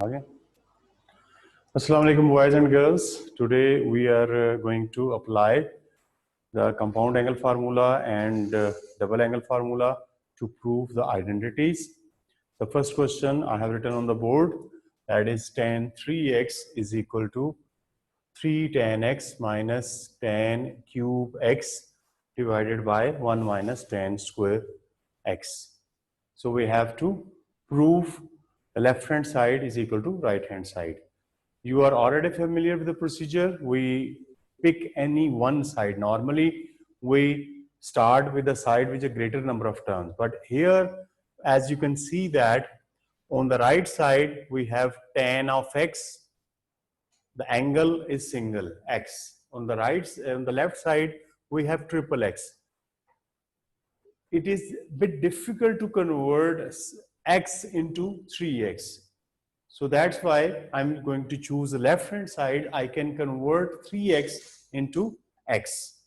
Okay. Assalamu alaikum, boys and girls. Today we are going to apply the compound angle formula and double angle formula to prove the identities. The first question I have written on the board, that is tan 3x is equal to 3 tan x minus tan cube x divided by 1 minus tan square x. So we have to prove the left hand side is equal to right hand side. You are already familiar with the procedure. We pick any one side. Normally, we start with the side with a greater number of terms. But here, as you can see that on the right side, we have tan of x. The angle is single x. On the left side, we have triple x. It is a bit difficult to convert x into 3x. So that's why I'm going to choose the left hand side. I can convert 3x into x.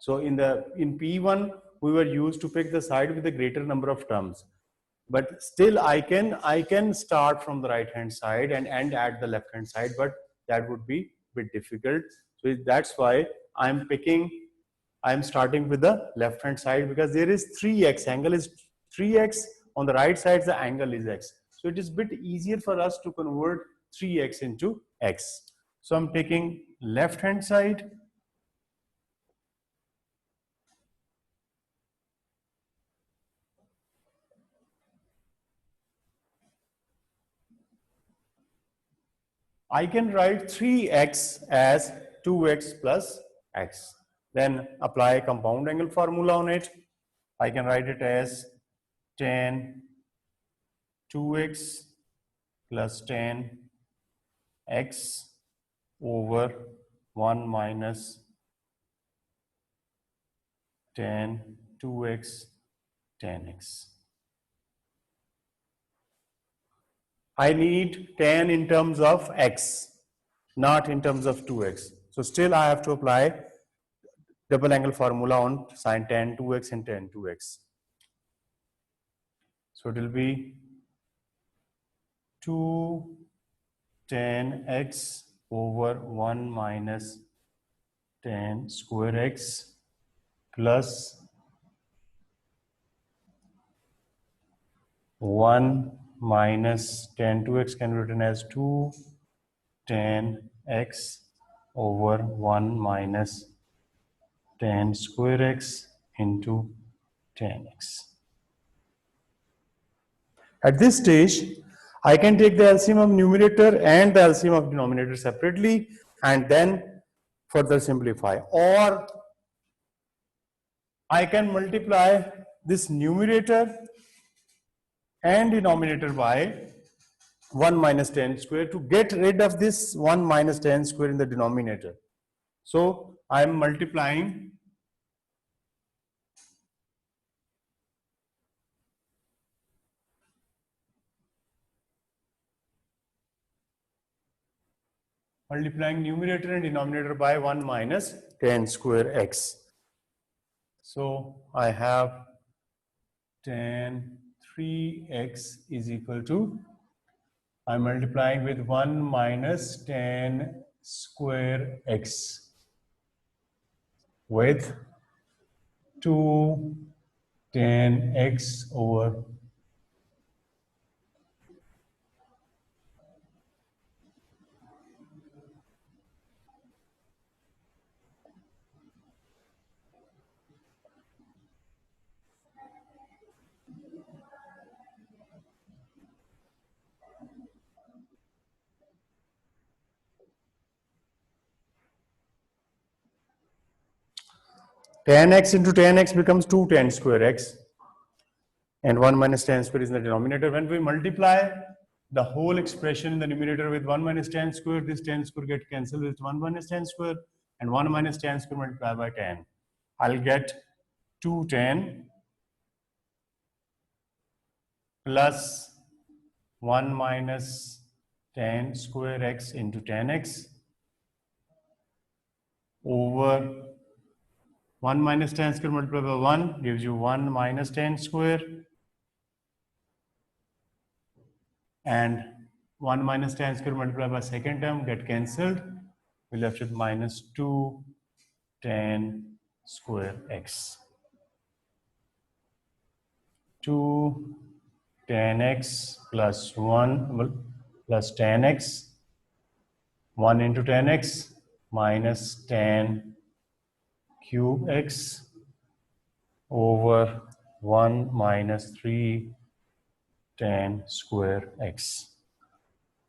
So in P1, we were used to pick the side with a greater number of terms. But still I can start from the right hand side and end at the left hand side, but that would be a bit difficult. So that's why I'm starting with the left hand side, because there is 3x, angle is 3x, on the right side the angle is x. So it is a bit easier for us to convert 3x into x. So I'm taking left hand side. I can write 3x as 2x plus x. Then apply compound angle formula on it. I can write it as tan 2x plus tan x over 1 minus tan 2x tan x. I need tan in terms of x, not in terms of 2x. So still I have to apply double angle formula on sin tan 2x and tan 2x. So it will be 2 tan x over 1 minus tan square x plus 1 minus tan 2x can be written as 2 tan x over 1 minus tan square x into tan x. At this stage, I can take the LCM of numerator and the LCM of denominator separately and then further simplify. Or I can multiply this numerator and denominator by 1 minus tan square to get rid of this 1 minus tan square in the denominator. So I am multiplying numerator and denominator by 1 minus tan square x. So I have tan 3x is equal to, I'm multiplying with 1 minus tan square x with 2 tan x over tan x into tan x becomes 2 tan square x, and 1 minus tan square is in the denominator. When we multiply the whole expression in the numerator with 1 minus tan square, this tan square get cancelled with 1 minus tan square, and 1 minus tan square multiplied by tan. I'll get 2 tan plus 1 minus tan square x into tan x over 1 minus tan square multiplied by 1 gives you 1 minus tan square, and 1 minus tan square multiplied by second term get cancelled. We left with minus 2 tan square x. 2 tan x plus 1 plus tan x, 1 into tan x minus tan cube x over 1 minus 3 tan square x,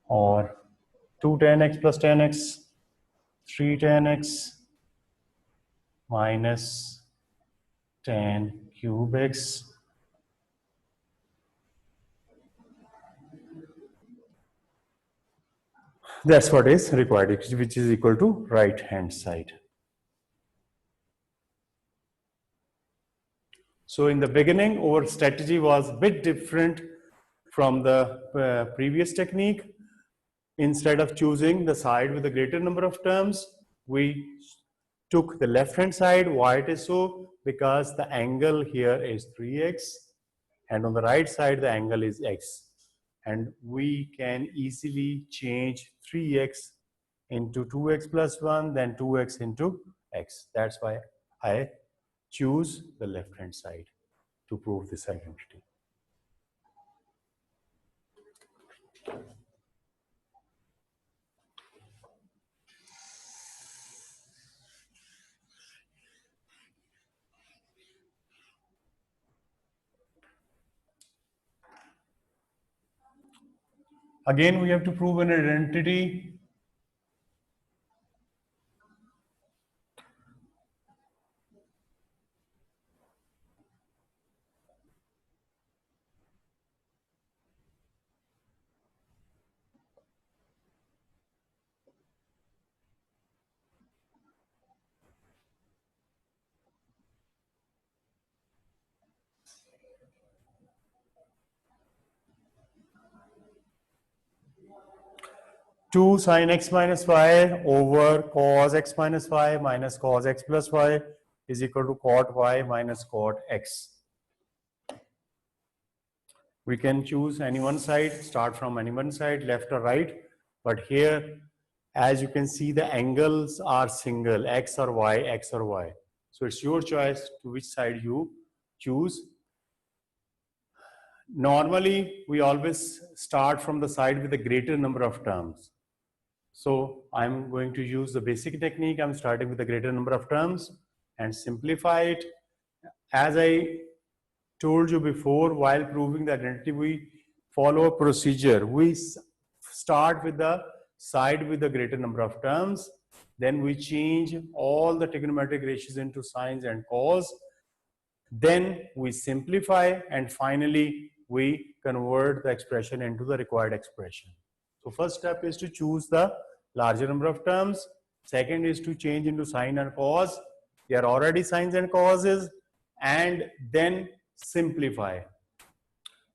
or 2 tan x plus tan x, 3 tan x minus tan cube x That's what is required, which is equal to right hand side. So in the beginning, our strategy was a bit different from the previous technique. Instead of choosing the side with the greater number of terms, we took the left hand side. Why it is so? Because the angle here is 3x and on the right side the angle is x. And we can easily change 3x into 2x plus 1, then 2x into x. That's why I choose the left hand side to prove this identity. Again, we have to prove an identity. Two sine x minus y over cos x minus y minus cos x plus y is equal to cot y minus cot x. We can choose any one side, start from any one side, left or right. But here, as you can see, the angles are single, x or y, x or y. So it's your choice to which side you choose. Normally, we always start from the side with a greater number of terms. So I'm going to use the basic technique. I'm starting with a greater number of terms and simplify it. As I told you before, while proving the identity, we follow a procedure. We start with the side with the greater number of terms. Then we change all the trigonometric ratios into sines and cos. Then we simplify, and finally we convert the expression into the required expression. So first step is to choose the larger number of terms. Second is to change into sine and cos. They are already sines and causes, and then simplify.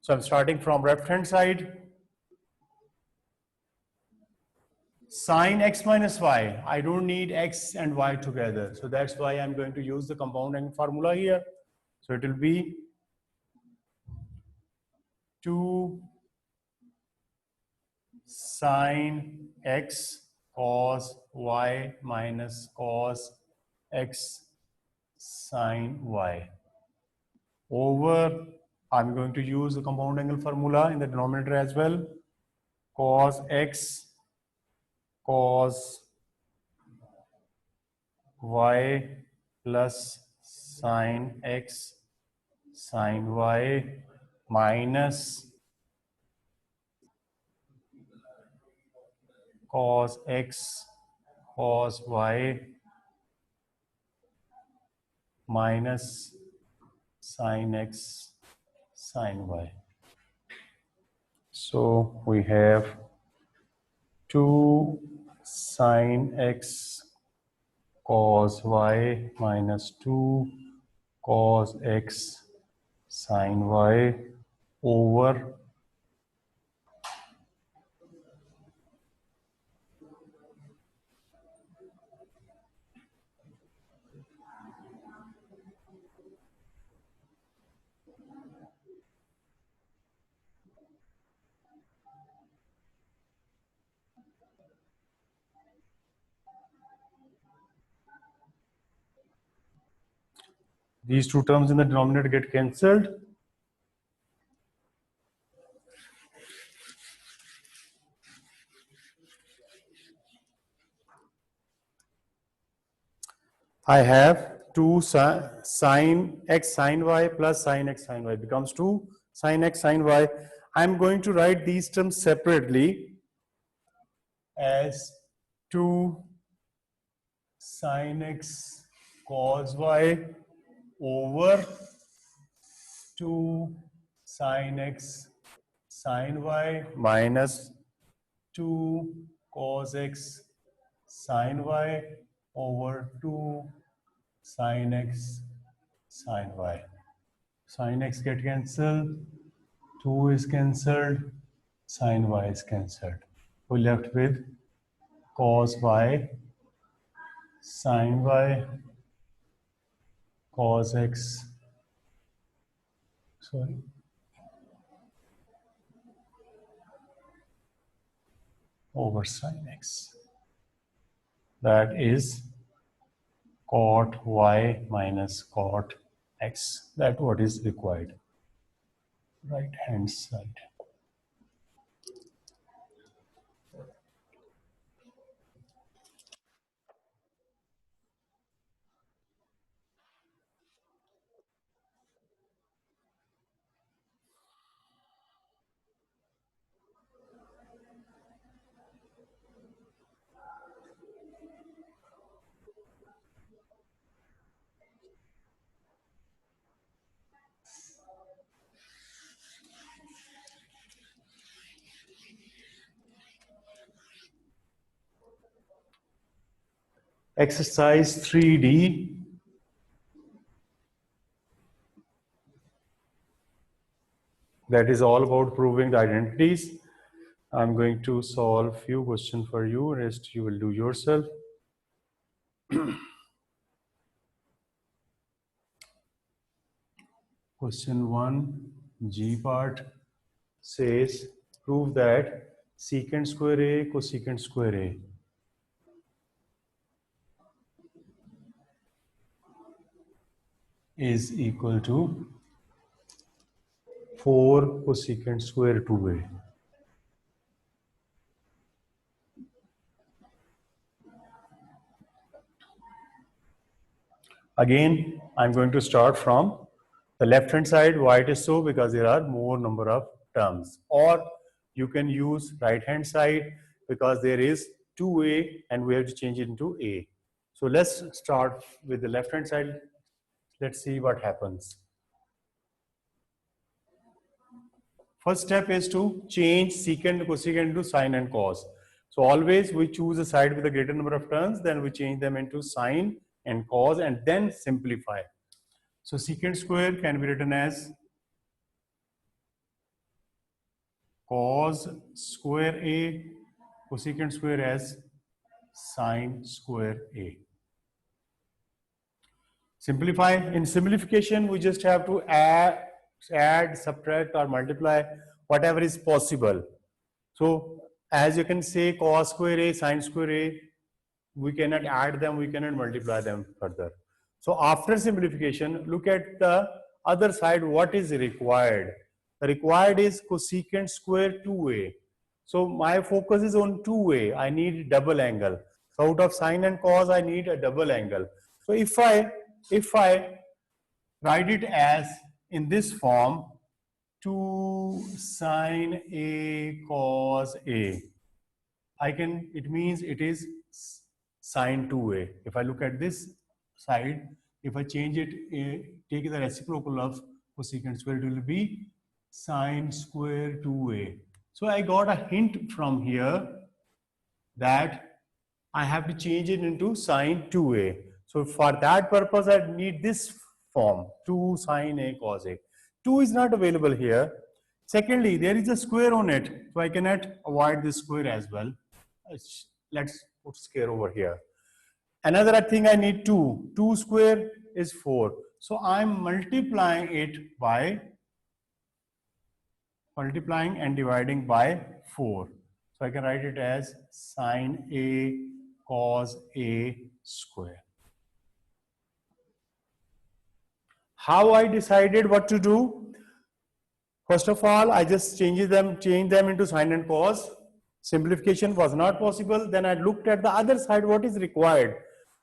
So I'm starting from left hand side. Sine x minus y, I don't need x and y together. So that's why I'm going to use the compound angle formula here. So it will be 2 sine x cos y minus cos x sine y over, I'm going to use the compound angle formula in the denominator as well, cos x cos y plus sine x sine y minus cos x cos y minus sine x sine y. So we have 2 sine x cos y minus 2 cos x sine y over These two terms in the denominator get cancelled. I have 2 sine x sine y plus sine x sine y becomes 2 sine x sine y. I'm going to write these terms separately as 2 sine x cos y over 2 sine x sine y minus 2 cos x sine y over 2 sine x sine y. Sine x get cancelled, 2 is cancelled, sine y is cancelled. We're left with cos y sine y cos x, over sine x. That is cot y minus cot x. That's what is required. Right hand side. Exercise 3D. That is all about proving the identities. I'm going to solve few questions for you, rest you will do yourself. Question 1, G part says, prove that secant square A cosecant square A is equal to 4 cosecant square 2A. Again, I'm going to start from the left hand side. Why it is so? Because there are more number of terms. Or you can use right hand side because there is 2A and we have to change it into A. So let's start with the left hand side. Let's see what happens. First step is to change secant, cosecant to sine and cos. So always we choose a side with a greater number of terms, then we change them into sine and cos and then simplify. So secant square can be written as cos square A, cosecant square as sine square A. Simplify. In simplification, we just have to add, subtract or multiply whatever is possible. So as you can say, cos square A, sine square A, we cannot add them, we cannot multiply them further. So after simplification, look at the other side, what is required. The required is cosecant square 2A. So my focus is on 2A. I need double angle. So out of sine and cos, I need a double angle. So if I write it as in this form, 2 sine A cos A, it means it is sine 2A. If I look at this side, if I change it, take the reciprocal of cosecant square, it will be sine square 2A. So I got a hint from here that I have to change it into sine 2A. So for that purpose, I need this form, 2 sine A cos A. 2 is not available here. Secondly, there is a square on it, so I cannot avoid this square as well. Let's put square over here. Another thing I need 2. 2 square is 4. So I'm multiplying it by and dividing by 4. So I can write it as sine A cos A square. How I decided what to do? First of all, I just changed them into sine and cos. Simplification was not possible. Then I looked at the other side, what is required.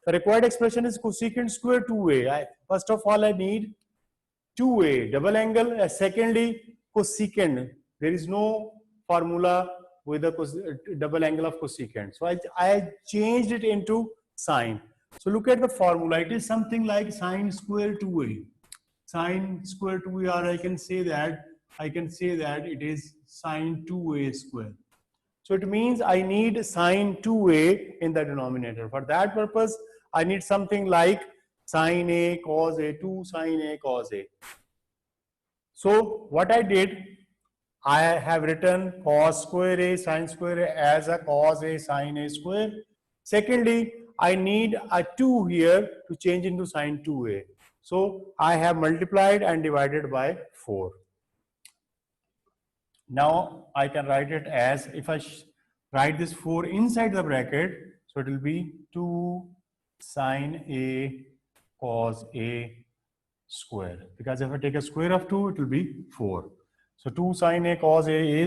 The required expression is cosecant square 2a. First of all, I need 2a double angle. Secondly, cosecant. There is no formula with a double angle of cosecant. So I changed it into sine. So look at the formula. It is something like sine square 2a. Sine square 2a, or I can say that it is sine 2a square. So it means I need sine 2a in the denominator. For that purpose, I need something like sine a cos a, 2 sine a cos a. So what I did, I have written cos square a sine square a as a cos a sine a square. Secondly, I need a 2 here to change into sine 2a. So I have multiplied and divided by 4. Now I can write it as, if I write this 4 inside the bracket, so it will be 2 sine a cos a square. Because if I take a square of 2, it will be 4. So 2 sine a cos a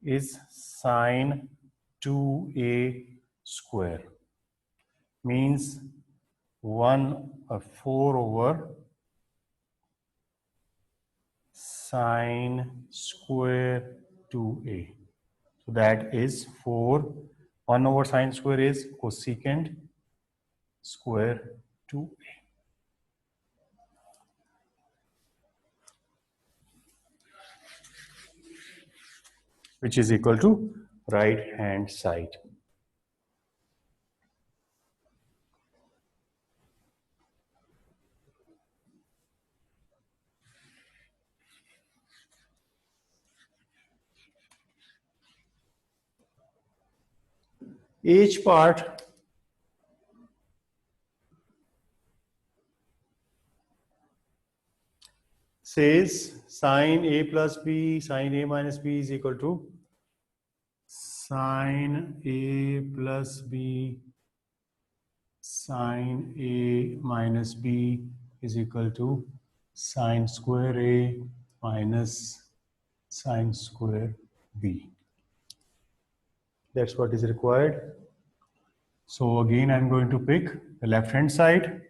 is sine 2a square. Means 4 over sine square 2a. So that is 4. 1 over sine square is cosecant square 2a. Which is equal to right hand side. Each part says sine a plus b sine a minus b is equal to sine a plus b sine a minus b is equal to sine square a minus sine square b. That's what is required. So again, I'm going to pick the left hand side.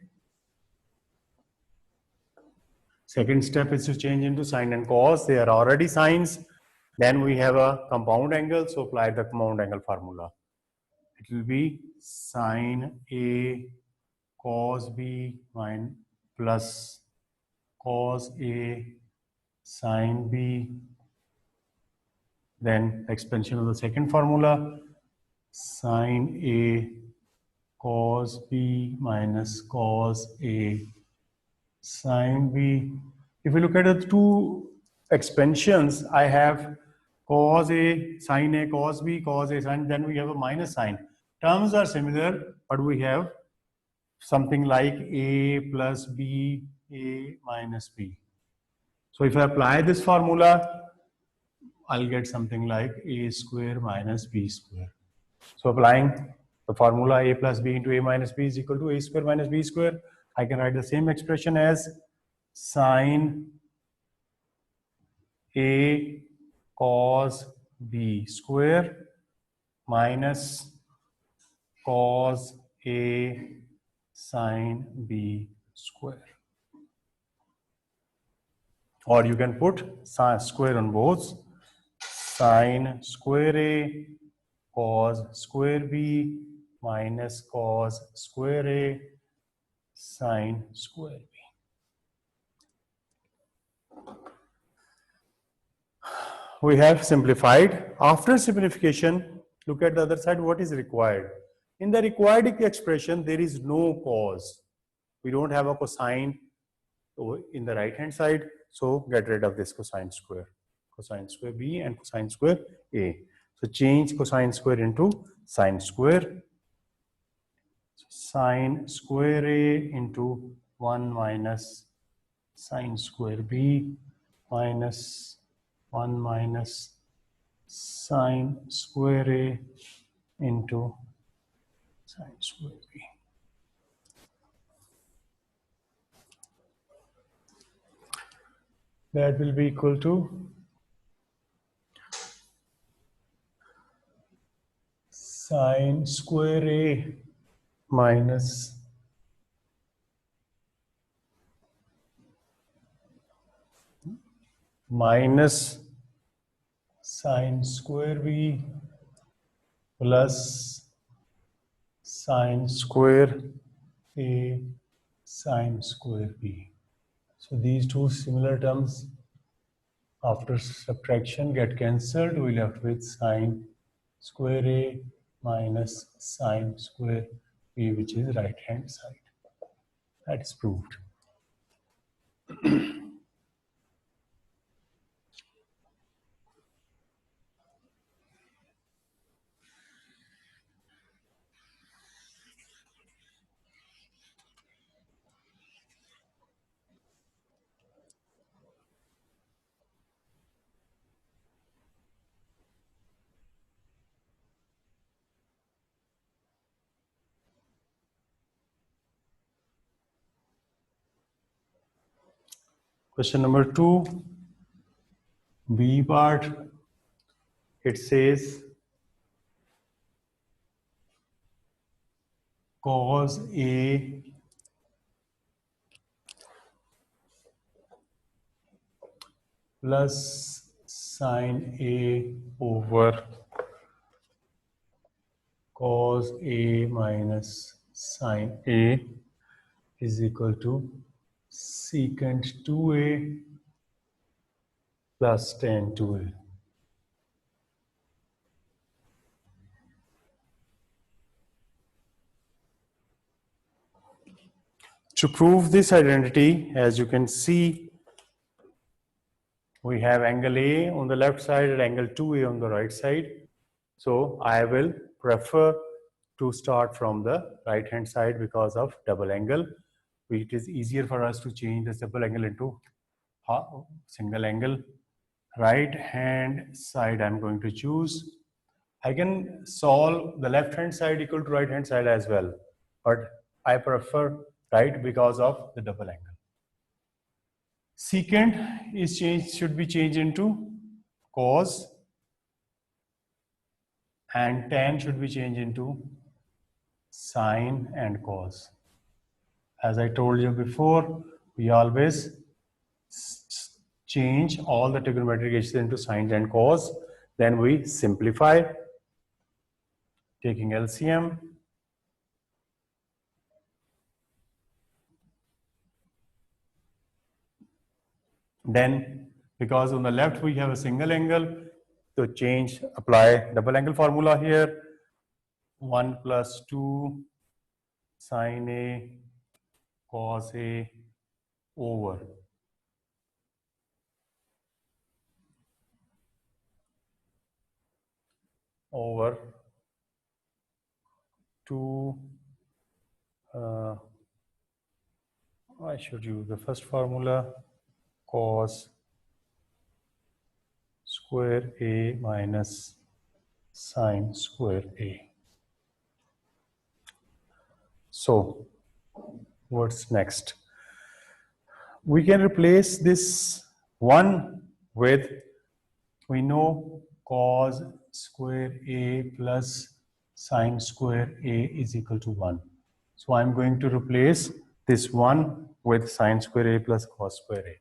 Second step is to change into sine and cos. They are already sines. Then we have a compound angle. So apply the compound angle formula. It will be sine A cos B plus cos A sine B. Then expansion of the second formula, sine A cos B minus cos A sine B. If we look at the two expansions, I have cos A sine A cos B cos A sine, then we have a minus sign. Terms are similar, but we have something like A plus B, A minus B. So if I apply this formula, I'll get something like A square minus B square. So applying the formula A plus B into A minus B is equal to A square minus B square. I can write the same expression as sine A cos B square minus cos A sine B square. Or you can put square on both. Sine square A cos square B minus cos square A sine square B. We have simplified. After simplification, look at the other side, what is required. In the required expression, there is no cos. We don't have a cosine in the right hand side, so get rid of this cosine square B and cosine square A. So change cosine square into sine square. Sine square A into 1 minus sine square B minus 1 minus sine square A into sine square B. That will be equal to sine square A minus sine square B plus sine square A sine square B. So these two similar terms after subtraction get cancelled. We left with sine square A minus sine square B, which is right hand side. That is proved. Question number 2, B part. It says cos A plus sine A over cos A minus sine A is equal to secant 2A plus tan 2A. To prove this identity, as you can see, we have angle A on the left side and angle 2A on the right side. So I will prefer to start from the right hand side because of double angle. It is easier for us to change this double angle into single angle. Right hand side I'm going to choose. I can solve the left hand side equal to right hand side as well, but I prefer right because of the double angle. Secant is should be changed into cos, and tan should be changed into sine and cos. As I told you before, we always change all the trigonometric ratios into sine and cos. Then we simplify, taking LCM. Then, because on the left we have a single angle, to change, apply double angle formula here. 1 plus 2 sine A cos A over 2, I should use the first formula, cos square A minus sine square A. So what's next? We can replace this 1 with, we know cos square A plus sine square A is equal to 1. So I'm going to replace this 1 with sine square A plus cos square A.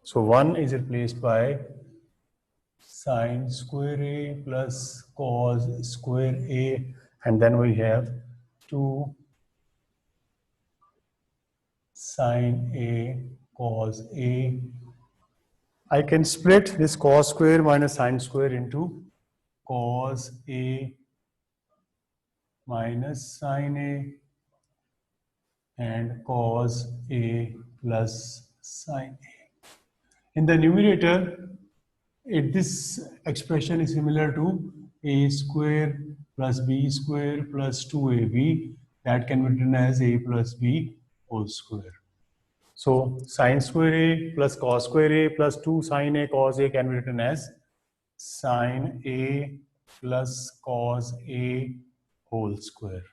So 1 is replaced by sine square A plus cos square A, and then we have 2 sine A cos A. I can split this cos square minus sine square into cos A minus sine A and cos A plus sine A. In the numerator, this expression is similar to A square plus B square plus 2AB. That can be written as A plus B whole square. So sine square A plus cos square A plus 2 sine A cos A can be written as sine A plus cos A whole square.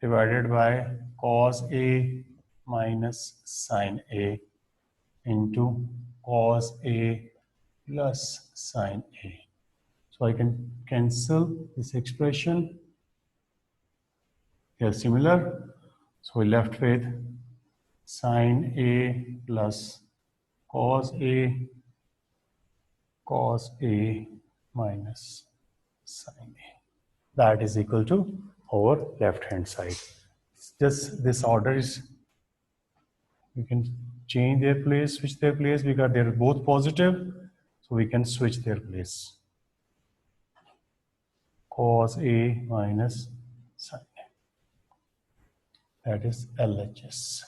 divided by cos A minus sin A into cos A plus sin A. So I can cancel this expression. They are similar. So we're left with sin A plus cos A minus sin A. That is equal to our left hand side. Just this order is, we can change their place, switch their place because they're both positive. So we can switch their place. Cos A minus sin A. That is LHS.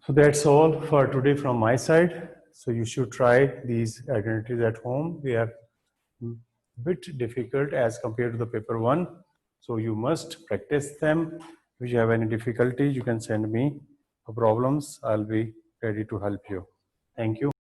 So that's all for today from my side. So you should try these identities at home. They are a bit difficult as compared to the paper one. So you must practice them. If you have any difficulty, you can send me problems. I'll be ready to help you. Thank you.